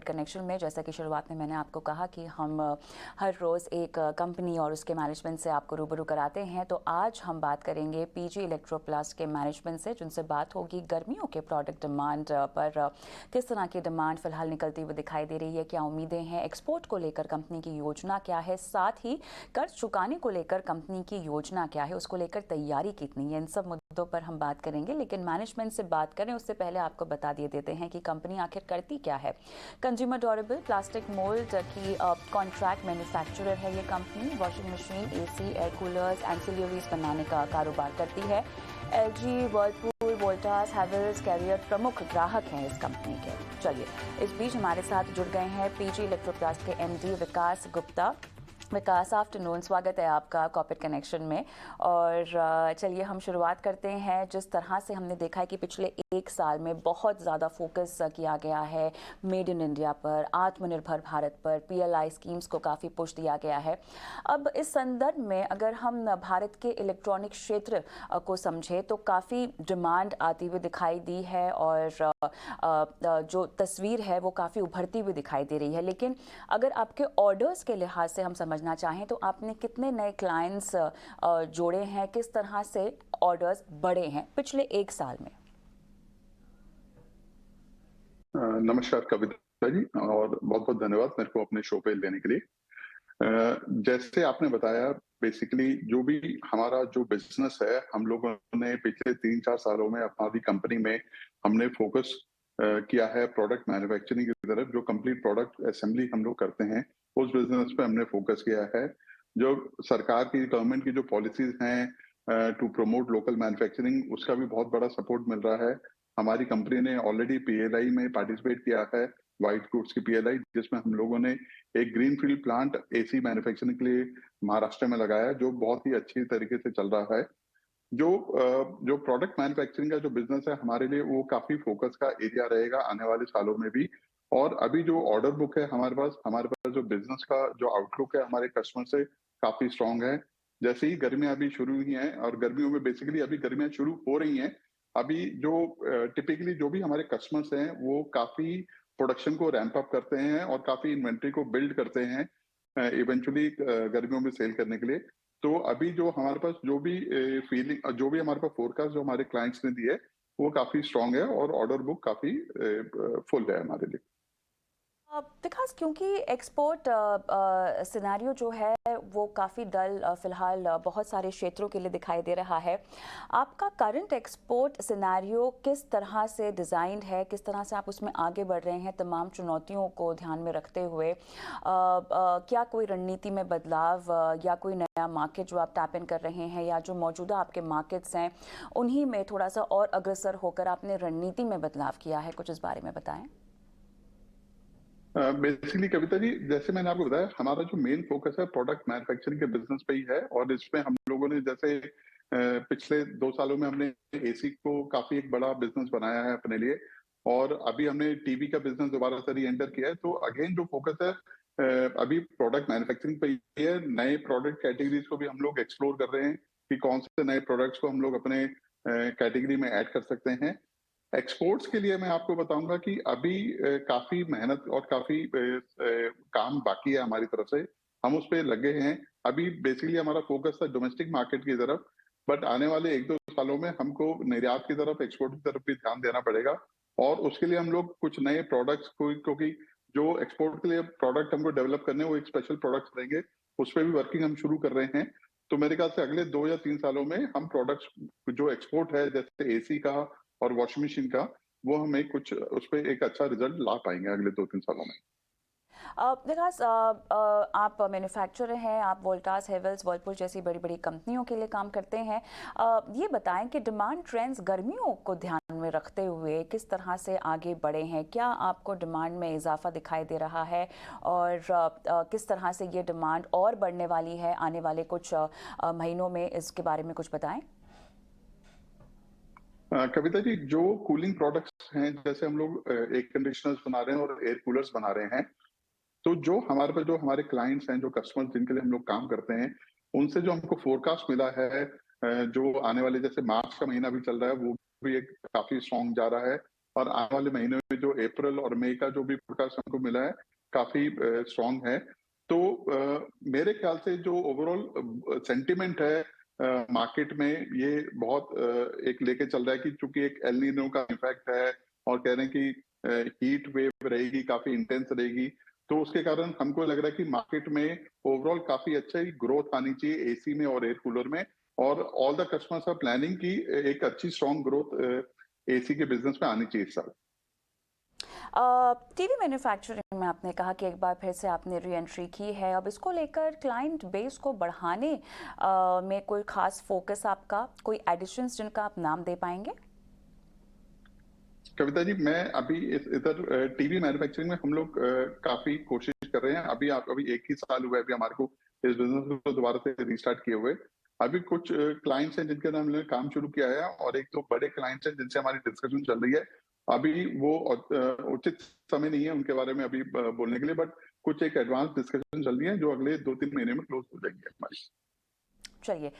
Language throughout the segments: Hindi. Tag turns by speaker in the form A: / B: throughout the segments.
A: कनेक्शन में जैसा कि शुरुआत में मैंने आपको कहा कि हम हर रोज़ एक कंपनी और उसके मैनेजमेंट से आपको रूबरू कराते हैं। तो आज हम बात करेंगे पीजी इलेक्ट्रोप्लास्ट के मैनेजमेंट से, जिनसे बात होगी गर्मियों के प्रोडक्ट डिमांड पर किस तरह की डिमांड फ़िलहाल निकलती हुई दिखाई दे रही है, क्या उम्मीदें हैं, एक्सपोर्ट को लेकर कंपनी की योजना क्या है, साथ ही कर्ज चुकाने को लेकर कंपनी की योजना क्या है, उसको लेकर तैयारी कितनी है, इन सब मुद्दों पर हम बात करेंगे। लेकिन मैनेजमेंट से बात करें उससे पहले आपको बता दिए देते हैं कि कंपनी आखिर करती क्या है। कंज्यूमर ड्यूरेबल प्लास्टिक मोल्ड की कॉन्ट्रैक्ट मैन्युफैक्चरर है ये company. Washing machine, AC, air coolers, ancillaries बनाने का कारोबार करती है। LG, Whirlpool, Voltas, Havells, Carrier प्रमुख ग्राहक हैं इस कंपनी के। चलिए, इस बीच हमारे साथ जुड़ गए हैं पीजी इलेक्ट्रोप्लास्ट के एमडी विकास गुप्ता। विकास, आफ्टरनून, स्वागत है आपका कॉर्पोरेट कनेक्शन में। और चलिए हम शुरुआत करते हैं। जिस तरह से हमने देखा है कि पिछले एक साल में बहुत ज़्यादा फोकस किया गया है मेड इन इंडिया पर, आत्मनिर्भर भारत पर, पीएलआई स्कीम्स को काफ़ी पुश दिया गया है। अब इस संदर्भ में अगर हम भारत के इलेक्ट्रॉनिक क्षेत्र को समझें तो काफ़ी डिमांड आती हुई दिखाई दी है और जो तस्वीर है वो काफ़ी उभरती हुई दिखाई दे रही है। लेकिन अगर आपके ऑर्डर्स के लिहाज से हम समझना चाहें तो आपने कितने नए क्लाइंट्स जोड़े हैं, किस तरह से ऑर्डर्स बढ़े हैं पिछले एक साल में?
B: नमस्कार कविता जी, और बहुत बहुत धन्यवाद मेरे को अपने शो पे लेने के लिए। जैसे आपने बताया, बेसिकली जो भी हमारा जो बिजनेस है, हम लोगों ने पिछले 3-4 सालों में हमारी कंपनी में हमने फोकस किया है प्रोडक्ट मैन्युफैक्चरिंग की तरफ। जो कंप्लीट प्रोडक्ट असेंबली हम लोग करते हैं, उस बिजनेस पे हमने फोकस किया है। जो सरकार की, गवर्नमेंट की जो पॉलिसीज हैं टू प्रमोट लोकल मैन्युफैक्चरिंग, उसका भी बहुत बड़ा सपोर्ट मिल रहा है। हमारी कंपनी ने ऑलरेडी पीएलआई में पार्टिसिपेट किया है, व्हाइट गुड्स की पीएलआई, जिसमें हम लोगों ने एक ग्रीनफील्ड प्लांट एसी मैन्युफैक्चरिंग के लिए महाराष्ट्र में लगाया, जो बहुत ही अच्छी तरीके से चल रहा है। जो प्रोडक्ट मैन्युफैक्चरिंग का जो बिजनेस है हमारे लिए, वो काफी फोकस का एरिया रहेगा आने वाले सालों में भी। और अभी जो ऑर्डर बुक है हमारे पास जो बिजनेस का जो आउटलुक है हमारे कस्टमर से काफी स्ट्रांग है। जैसे ही गर्मियां अभी शुरू हुई हैं, और गर्मियों में बेसिकली अभी गर्मियां शुरू हो रही हैं, अभी जो टिपिकली जो भी हमारे कस्टमर्स हैं वो काफी प्रोडक्शन को रैंप अप करते हैं और काफी इन्वेंट्री को बिल्ड करते हैं इवेंचुअली गर्मियों में सेल करने के लिए। तो अभी जो हमारे पास जो भी फीलिंग, जो भी हमारे पास फोरकास्ट जो हमारे क्लाइंट्स ने दी है, वो काफी स्ट्रांग है और ऑर्डर बुक काफी फुल है हमारे लिए।
A: विकास, क्योंकि एक्सपोर्ट सिनेरियो जो है वो काफ़ी डल फिलहाल बहुत सारे क्षेत्रों के लिए दिखाई दे रहा है। आपका करंट एक्सपोर्ट सिनेरियो किस तरह से डिज़ाइंड है, किस तरह से आप उसमें आगे बढ़ रहे हैं तमाम चुनौतियों को ध्यान में रखते हुए? क्या कोई रणनीति में बदलाव या कोई नया मार्केट जो आप टैप इन कर रहे हैं, या जो मौजूदा आपके मार्केट्स हैं उन्हीं में थोड़ा सा और अग्रसर होकर आपने रणनीति में बदलाव किया है? कुछ इस बारे में बताएं।
B: बेसिकली कविता जी, जैसे मैंने आपको बताया, हमारा जो मेन फोकस है प्रोडक्ट मैन्युफैक्चरिंग के बिजनेस पे ही है। और इसमें हम लोगों ने जैसे पिछले 2 सालों में हमने एसी को काफी एक बड़ा बिजनेस बनाया है अपने लिए, और अभी हमने टीवी का बिजनेस दोबारा से री एंटर किया है। तो अगेन जो फोकस है अभी प्रोडक्ट मैन्युफैक्चरिंग पे ही है। नए प्रोडक्ट कैटेगरीज को भी हम लोग एक्सप्लोर कर रहे हैं कि कौन से नए प्रोडक्ट्स को हम लोग अपने कैटेगरी में ऐड कर सकते हैं। एक्सपोर्ट्स के लिए मैं आपको बताऊंगा कि अभी काफी मेहनत और काफी काम बाकी है हमारी तरफ से। हम उस पे लगे हैं। अभी बेसिकली हमारा फोकस था डोमेस्टिक मार्केट की तरफ, बट आने वाले 1-2 सालों में हमको निर्यात की तरफ, एक्सपोर्ट की तरफ भी ध्यान देना पड़ेगा। और उसके लिए हम लोग कुछ नए प्रोडक्ट्स को, क्योंकि जो एक्सपोर्ट के लिए प्रोडक्ट हमको डेवलप करने हैं वो एक स्पेशल प्रोडक्ट्स रहेंगे, उस पर भी वर्किंग हम शुरू कर रहे हैं। तो मेरे ख्याल से अगले 2 या 3 सालों में हम प्रोडक्ट्स जो एक्सपोर्ट है, जैसे एसी का और वॉशिंग मशीन का, वो हमें कुछ उस पे एक अच्छा रिजल्ट ला पाएंगे अगले 2-3 सालों में।
A: विकास, आप मैन्युफैक्चरर हैं, आप वोल्टास, हेवेल्स, वर्लपूल जैसी बड़ी बड़ी कंपनियों के लिए काम करते हैं। ये बताएं कि डिमांड ट्रेंड्स गर्मियों को ध्यान में रखते हुए किस तरह से आगे बढ़े हैं? क्या आपको डिमांड में इजाफा दिखाई दे रहा है, और किस तरह से ये डिमांड और बढ़ने वाली है आने वाले कुछ महीनों में? इसके बारे में कुछ बताएं।
B: कविता जी, जो कूलिंग प्रोडक्ट्स हैं, जैसे हम लोग एयर कंडीशनर्स बना रहे हैं और एयर कूलर्स बना रहे हैं, तो जो हमारे पास जो हमारे क्लाइंट्स हैं, जो कस्टमर्स जिनके लिए हम लोग काम करते हैं, उनसे जो हमको फोरकास्ट मिला है जो आने वाले, जैसे मार्च का महीना भी चल रहा है, वो भी एक काफी स्ट्रॉन्ग जा रहा है। और आने वाले महीने में जो अप्रैल और मई का जो भी फोरकास्ट हमको मिला है काफी स्ट्रांग है। तो मेरे ख्याल से जो ओवरऑल सेंटिमेंट है मार्केट में, ये बहुत एक लेके चल रहा है कि चूंकि एक एल नीनो का इफेक्ट है और कह रहे हैं कि हीट वेव रहेगी, काफी इंटेंस रहेगी, तो उसके कारण हमको लग रहा है कि मार्केट में ओवरऑल काफी अच्छा ही ग्रोथ आनी चाहिए एसी में और एयर कूलर में, और all the customers are planning की एक अच्छी स्ट्रॉन्ग ग्रोथ एसी के बिजनेस में आनी चाहिए इस साल।
A: टीवी मैन्युफैक्चरिंग में आपने कहा कि एक बार फिर से आपने री एंट्री की है, अब इसको लेकर क्लाइंट बेस को बढ़ाने में कोई खास फोकस आपका, कोई एडिशंस जिनका आप नाम दे पाएंगे?
B: कविता जी, मैं अभी इधर टीवी मैन्युफैक्चरिंग में हम लोग काफी कोशिश कर रहे हैं। अभी एक ही साल हुआ है अभी हमारे को इस बिजनेस को दोबारा से रिस्टार्ट किए हुए। अभी कुछ क्लाइंट्स हैं जिनके नाम हमने काम शुरू किया है, और एक दो बड़े क्लाइंट्स हैं जिनसे हमारी डिस्कशन चल रही है। अभी वो उचित समय नहीं है उनके बारे में अभी बोलने के लिए, बट कुछ एक एडवांस डिस्कशन चल रही है जो अगले 2-3 महीने में क्लोज हो जाएंगे हमारी।
A: चलिए,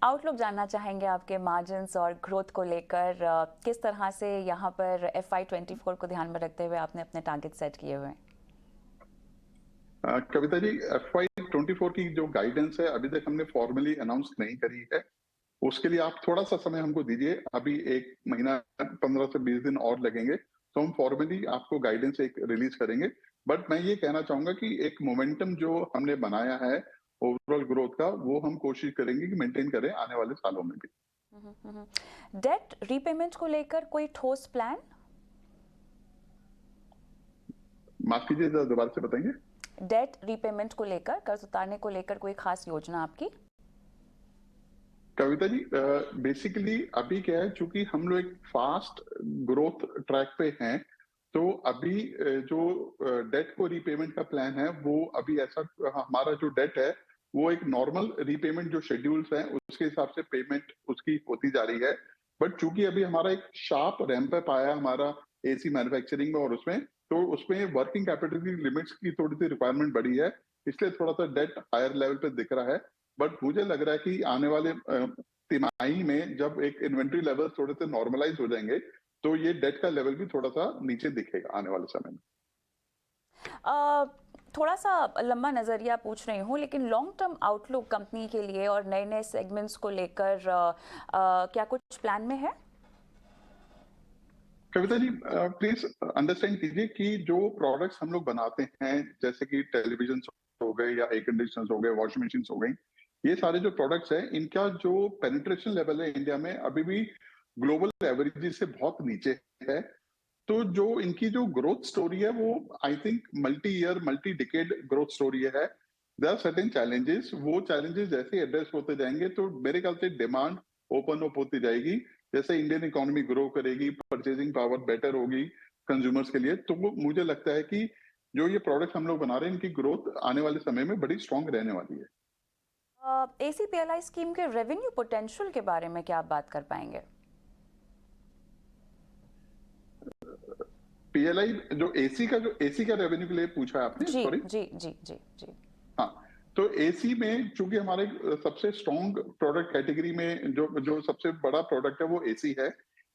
A: आउटलुक जानना चाहेंगे आपके मार्जिन्स और ग्रोथ को लेकर, किस तरह से यहाँ पर FY24 को ध्यान में रखते हुए आपने अपने टारगेट सेट किए हुए हैं?
B: कविता जी, FY24 की जो गाइडेंस है अभी तक हमने फॉर्मली अनाउंस नहीं करी है। उसके लिए आप थोड़ा सा समय हमको दीजिए, अभी 1 महीना 15 से 20 दिन और लगेंगे, तो हम फॉर्मली आपको गाइडेंस एक रिलीज करेंगे। बट मैं ये कहना चाहूंगा कि एक मोमेंटम जो हमने बनाया है ओवरऑल ग्रोथ का, वो हम कोशिश करेंगे कि मेंटेन करें आने वाले सालों में भी।
A: डेट रीपेमेंट को लेकर कोई ठोस प्लान?
B: माफ कीजिए, जरा दोबारा से बताएंगे।
A: डेट रीपेमेंट को लेकर, कर्ज उतारने को लेकर कोई खास योजना आपकी?
B: कविता जी, बेसिकली अभी क्या है, चूंकि हम लोग एक फास्ट ग्रोथ ट्रैक पे हैं, तो अभी जो डेट को रीपेमेंट का प्लान है वो अभी ऐसा, हमारा जो डेट है वो एक नॉर्मल रीपेमेंट जो शेड्यूल्स हैं उसके हिसाब से पेमेंट उसकी होती जा रही है। बट चूंकि अभी हमारा एक शार्प रैंप अप आया हमारा एसी मैन्युफैक्चरिंग में, और उसमें वर्किंग कैपिटल की लिमिट्स की थोड़ी सी रिक्वायरमेंट बढ़ी है, इसलिए थोड़ा सा डेट हायर लेवल पे दिख रहा है। बट मुझे लग रहा है कि आने वाले तिमाही में जब एक इन्वेंट्री लेवल थोड़े से नॉर्मलाइज हो जाएंगे, तो ये डेट का लेवल भी थोड़ा सा नीचे दिखेगा आने वाले समय में।
A: थोड़ा सा लंबा नज़रिया पूछ रही हूँ, लेकिन लॉन्ग टर्म आउटलुक कंपनी के लिए और नए नए सेगमेंट्स को लेकर क्या कुछ प्लान में है?
B: कविता जी, प्लीज अंडरस्टैंड कीजिए कि जो प्रोडक्ट्स हम लोग बनाते हैं, जैसे कि टेलीविजन हो गए या एयर कंडीशनर्स हो गए, वॉशिंग मशीन हो गई, ये सारे जो प्रोडक्ट्स हैं इनका जो पेनिट्रेशन लेवल है इंडिया में अभी भी ग्लोबल एवरेज से बहुत नीचे है। तो जो इनकी जो ग्रोथ स्टोरी है वो I think multi year multi decade growth story है। देयर आर सर्टेन चैलेंजेस, वो चैलेंजेस जैसे एड्रेस होते जाएंगे तो मेरे ख्याल से डिमांड ओपन अप होती जाएगी। जैसे इंडियन इकोनॉमी ग्रो करेगी, परचेजिंग पावर बेटर होगी कंज्यूमर्स के लिए, तो वो मुझे लगता है कि जो ये प्रोडक्ट हम लोग बना रहे हैं इनकी ग्रोथ आने वाले समय में बड़ी स्ट्रांग रहने वाली है।
A: ACPLI स्कीम के रेवेन्यू पोटेंशियल के बारे में क्या आप बात कर पाएंगे?
B: पीएलआई जो एसी का रेवेन्यू के लिए पूछा है आपने,
A: जी
B: सॉरी।
A: जी जी जी जी।
B: हाँ, तो एसी में चूंकि हमारे सबसे स्ट्रॉन्ग प्रोडक्ट कैटेगरी में जो जो सबसे बड़ा प्रोडक्ट है वो एसी है।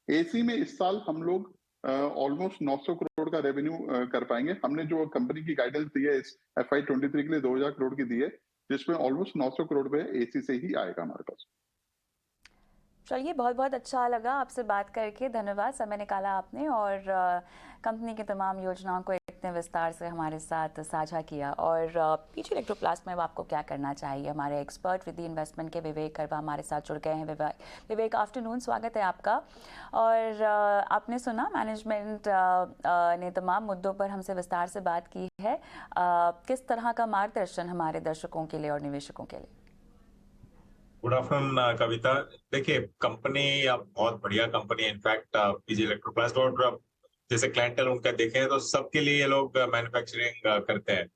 B: एसी में इस साल हम लोग ऑलमोस्ट 900 करोड़ का रेवेन्यू कर पाएंगे। हमने जो कंपनी की गाइडेंस दी है इस FY23 के लिए 2000 करोड़ की दी है, जिसमें ऑलमोस्ट 900 करोड़ पे एसी से ही आएगा हमारे पास।
A: चलिए, बहुत बहुत अच्छा लगा आपसे बात करके, धन्यवाद, समय निकाला आपने और कंपनी की तमाम योजनाओं को इतने विस्तार से हमारे साथ साझा किया। और पीजी इलेक्ट्रोप्लास्ट में अब आपको क्या करना चाहिए, हमारे एक्सपर्ट विधि इन्वेस्टमेंट के विवेक करवा हमारे साथ जुड़ गए हैं। विवेक, आफ्टरनून, स्वागत है आपका। और आपने सुना, मैनेजमेंट ने तमाम मुद्दों पर हमसे विस्तार से बात की है। किस तरह का मार्गदर्शन हमारे दर्शकों के लिए और निवेशकों के लिए?
C: गुड आफ्टरनून कविता। देखिए, कंपनी अब बहुत बढ़िया कंपनी है। इनफैक्ट पीजी इलेक्ट्रोप्लास्ट और जैसे क्लाइंटल उनका देखें तो सबके लिए ये लोग मैन्युफैक्चरिंग करते हैं।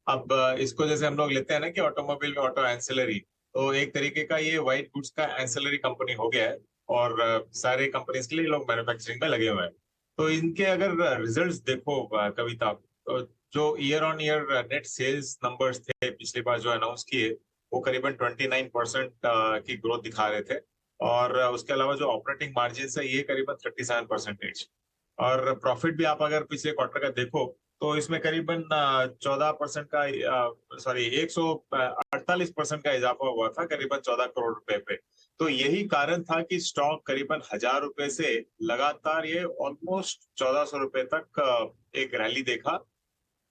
C: अब इसको जैसे हम लोग लेते हैं ना कि ऑटोमोबाइल में ऑटो एंसिलरी, तो एक तरीके का ये व्हाइट गुड्स का एंसिलरी कंपनी हो गया है, और सारे कंपनीज के लिए लोग मैन्युफैक्चरिंग में लगे हुए हैं। तो इनके अगर रिजल्ट्स देखो कविता, तो जो year on year net sales numbers थे पिछली बार जो अनाउंस किए, वो करीबन 29% की ग्रोथ दिखा रहे थे। और उसके अलावा जो ऑपरेटिंग मार्जिन है ये करीबन 37%। और प्रॉफिट भी आप अगर पिछले क्वार्टर का देखो तो इसमें करीबन 14% का 148% का इजाफा हुआ था, करीबन 14 करोड़ रुपए पे। तो यही कारण था कि स्टॉक करीबन 1000 रुपए से लगातार ये ऑलमोस्ट 1400 रुपए तक एक रैली देखा।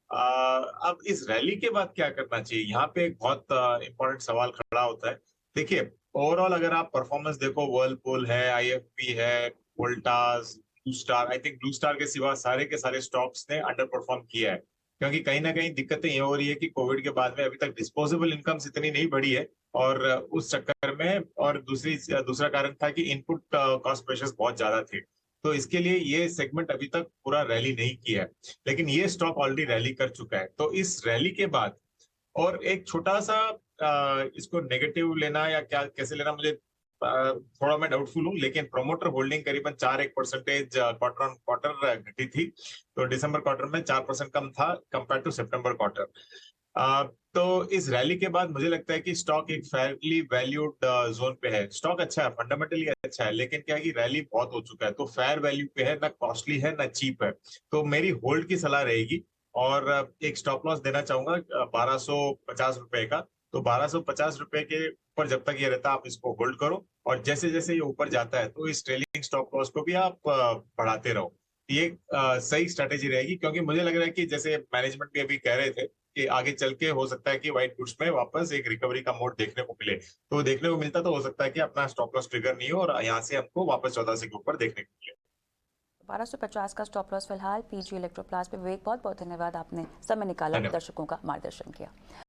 C: अब इस रैली के बाद क्या करना चाहिए, यहाँ पे एक बहुत इंपॉर्टेंट सवाल खड़ा होता है। देखिए, ओवरऑल अगर आप परफॉर्मेंस देखो, वर्लपूल है, आईएफबी है, Voltas, blue star, I think blue star के सिवा सारे के सारे स्टॉक्स ने अंडर परफॉर्म किया है, क्योंकि कहीं ना कहीं दिक्कतें ये हो रही है कि कोविड के बाद में अभी तक डिस्पोजेबल इनकम्स इतनी नहीं बढ़ी है, और उस चक्कर में, और दूसरा कारण था कि इनपुट कॉस्ट प्रेशर्स बहुत ज्यादा थे। तो इसके लिए ये सेगमेंट अभी तक पूरा रैली नहीं किया है, लेकिन ये स्टॉक ऑलरेडी रैली कर चुका है। तो इस रैली के बाद और एक छोटा सा इसको नेगेटिव लेना या क्या कैसे लेना, मुझे थोड़ा मैं डाउटफुल हूँ, लेकिन प्रोमोटर होल्डिंग करीबन 4% क्वार्टर ऑन क्वार्टर घटी थी। तो दिसंबर क्वार्टर में 4% कम था कंपेयर टू सितंबर क्वार्टर। तो इस रैली के बाद मुझे लगता है कि स्टॉक एक फेयरली वैल्यूड जोन पे है। स्टॉक अच्छा है, फंडामेंटली अच्छा है, लेकिन क्या है कि रैली बहुत हो चुका है, तो फेयर वैल्यू पे है, ना कॉस्टली है ना चीप है। तो मेरी होल्ड की सलाह रहेगी, और एक स्टॉप लॉस देना चाहूंगा 1250 रुपए का। तो 1250 रुपए के ऊपर जब तक ये रहता है आप इसको होल्ड करो, और जैसे जैसे ये ऊपर जाता है तो इस ट्रेलिंग स्टॉप लॉस को भी आप बढ़ाते रहो। ये सही स्ट्रेटेजी रहेगी, क्योंकि मुझे लग रहा है कि जैसे मैनेजमेंट भी अभी कह रहे थे कि आगे चल के हो सकता है कि व्हाइट गुड्स में वापस एक रिकवरी का मोड देखने को मिले। तो देखने को मिलता तो हो सकता है कि अपना स्टॉप लॉस ट्रिगर नहीं हो, और यहाँ से हमको वापस 1400 के ऊपर देखने को मिले।
A: 1250 का स्टॉप लॉस फिलहाल पीजी इलेक्ट्रोप्लास्ट पे। विवेक, बहुत बहुत धन्यवाद, आपने समय निकाला,
C: धन्यवाद।
A: दर्शकों का मार्गदर्शन किया।